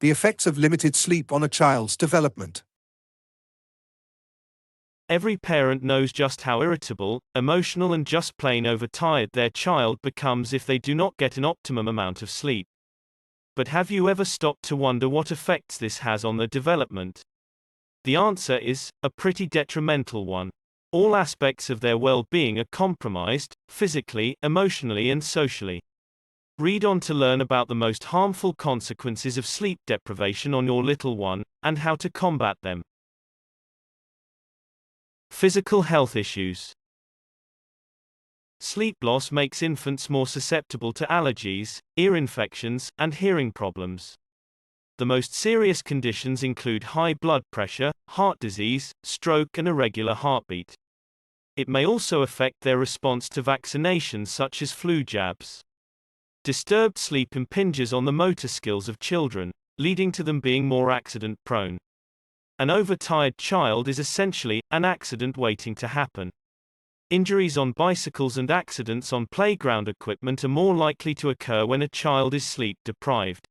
The effects of limited sleep on a child's development. Every parent knows just how irritable, emotional and just plain overtired their child becomes if they do not get an optimum amount of sleep. But have you ever stopped to wonder what effects this has on their development? The answer is a pretty detrimental one. All aspects of their well-being are compromised, physically, emotionally and socially. Read on to learn about the most harmful consequences of sleep deprivation on your little one, and how to combat them. Physical health issues. Sleep loss makes infants more susceptible to allergies, ear infections, and hearing problems. The most serious conditions include high blood pressure, heart disease, stroke, and irregular heartbeat. It may also affect their response to vaccinations such as flu jabs. Disturbed sleep impinges on the motor skills of children, leading to them being more accident-prone. An overtired child is essentially an accident waiting to happen. Injuries on bicycles and accidents on playground equipment are more likely to occur when a child is sleep-deprived.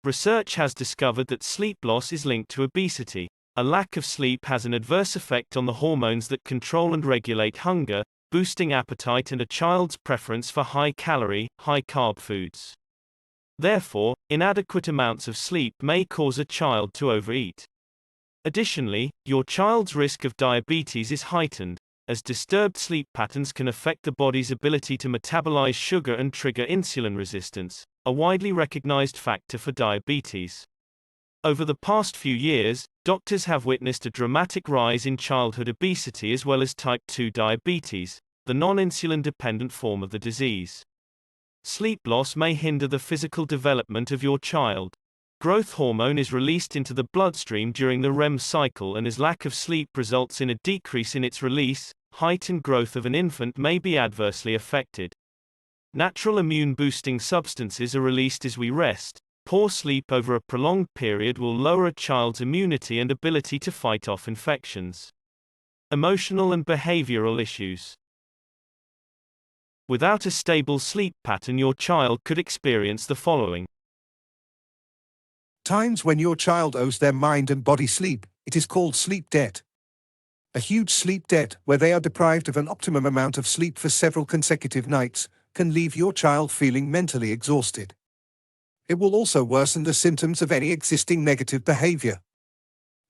Research has discovered that sleep loss is linked to obesity. A lack of sleep has an adverse effect on the hormones that control and regulate hunger, boosting appetite and a child's preference for high-calorie, high-carb foods. Therefore, inadequate amounts of sleep may cause a child to overeat. Additionally, your child's risk of diabetes is heightened, as disturbed sleep patterns can affect the body's ability to metabolize sugar and trigger insulin resistance, a widely recognized factor for diabetes. Over the past few years, doctors have witnessed a dramatic rise in childhood obesity as well as type 2 diabetes, the non-insulin dependent form of the disease. Sleep loss may hinder the physical development of your child. Growth hormone is released into the bloodstream during the REM cycle, and as lack of sleep results in a decrease in its release, height and growth of an infant may be adversely affected. Natural immune-boosting substances are released as we rest. Poor sleep over a prolonged period will lower a child's immunity and ability to fight off infections. Emotional and behavioral issues. Without a stable sleep pattern, your child could experience the following. Times when your child owes their mind and body sleep. It is called sleep debt. A huge sleep debt, where they are deprived of an optimum amount of sleep for several consecutive nights, can leave your child feeling mentally exhausted. It will also worsen the symptoms of any existing negative behavior.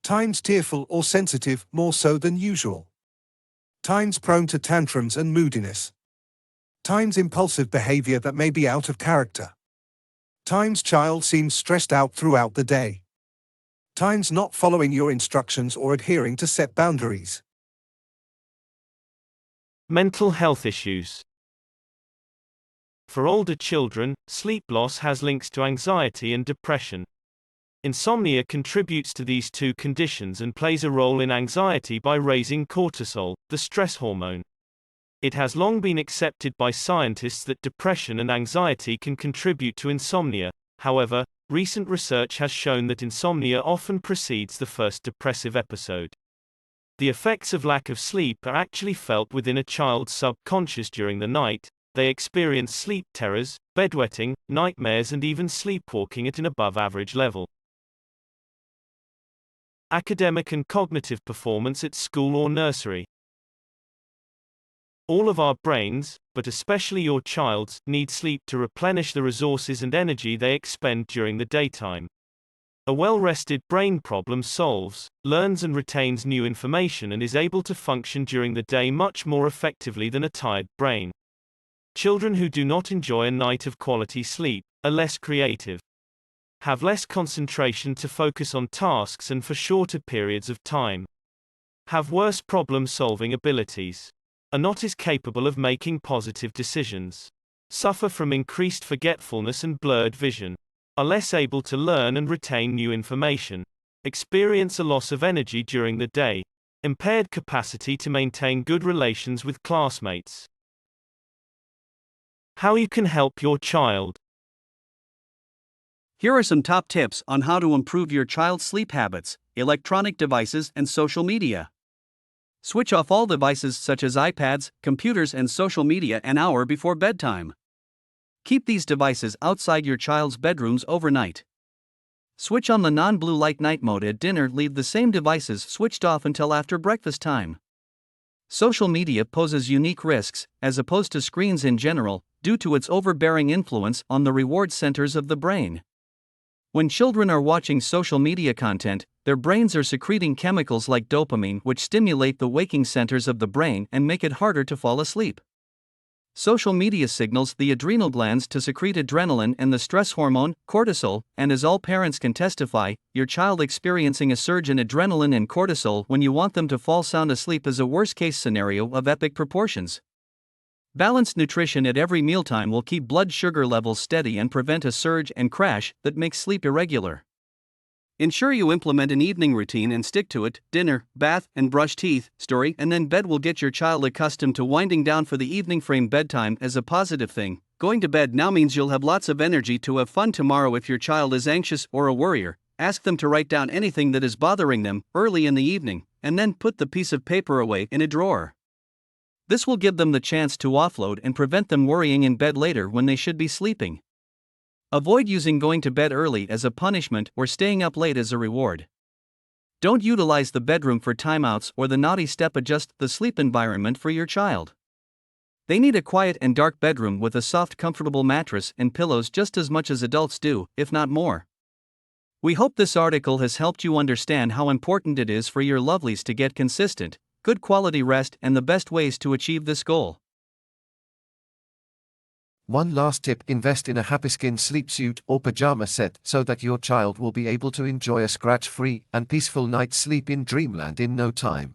Times tearful or sensitive, more so than usual. Times prone to tantrums and moodiness. Times impulsive behavior that may be out of character. Times child seems stressed out throughout the day. Times not following your instructions or adhering to set boundaries. Mental health issues. For older children, sleep loss has links to anxiety and depression. Insomnia contributes to these two conditions and plays a role in anxiety by raising cortisol, the stress hormone. It has long been accepted by scientists that depression and anxiety can contribute to insomnia. However, recent research has shown that insomnia often precedes the first depressive episode. The effects of lack of sleep are actually felt within a child's subconscious during the night. They experience sleep terrors, bedwetting, nightmares, and even sleepwalking at an above-average level. Academic and cognitive performance at school or nursery. All of our brains, but especially your child's, need sleep to replenish the resources and energy they expend during the daytime. A well-rested brain problem solves, learns and retains new information and is able to function during the day much more effectively than a tired brain. Children who do not enjoy a night of quality sleep are less creative, have less concentration to focus on tasks and for shorter periods of time, have worse problem-solving abilities, are not as capable of making positive decisions, suffer from increased forgetfulness and blurred vision, are less able to learn and retain new information, experience a loss of energy during the day, impaired capacity to maintain good relations with classmates. How you can help your child. Here are some top tips on how to improve your child's sleep habits, electronic devices, and social media. Switch off all devices such as iPads, computers, and social media an hour before bedtime. Keep these devices outside your child's bedrooms overnight. Switch on the non-blue light night mode at dinner. Leave the same devices switched off until after breakfast time. Social media poses unique risks, as opposed to screens in general, due to its overbearing influence on the reward centers of the brain. When children are watching social media content, their brains are secreting chemicals like dopamine, which stimulate the waking centers of the brain and make it harder to fall asleep. Social media signals the adrenal glands to secrete adrenaline and the stress hormone, cortisol, and as all parents can testify, your child experiencing a surge in adrenaline and cortisol when you want them to fall sound asleep is a worst-case scenario of epic proportions. Balanced nutrition at every mealtime will keep blood sugar levels steady and prevent a surge and crash that makes sleep irregular. Ensure you implement an evening routine and stick to it. Dinner, bath, and brush teeth, story, and then bed will get your child accustomed to winding down for the evening. Frame bedtime as a positive thing. Going to bed now means you'll have lots of energy to have fun tomorrow. If your child is anxious or a worrier, ask them to write down anything that is bothering them early in the evening, and then put the piece of paper away in a drawer. This will give them the chance to offload and prevent them worrying in bed later when they should be sleeping. Avoid using going to bed early as a punishment or staying up late as a reward. Don't utilize the bedroom for timeouts or the naughty step. Adjust the sleep environment for your child. They need a quiet and dark bedroom with a soft, comfortable mattress and pillows just as much as adults do, if not more. We hope this article has helped you understand how important it is for your lovelies to get consistent, good quality rest and the best ways to achieve this goal. One last tip: invest in a happy skin sleep suit or pajama set so that your child will be able to enjoy a scratch-free and peaceful night's sleep in dreamland in no time.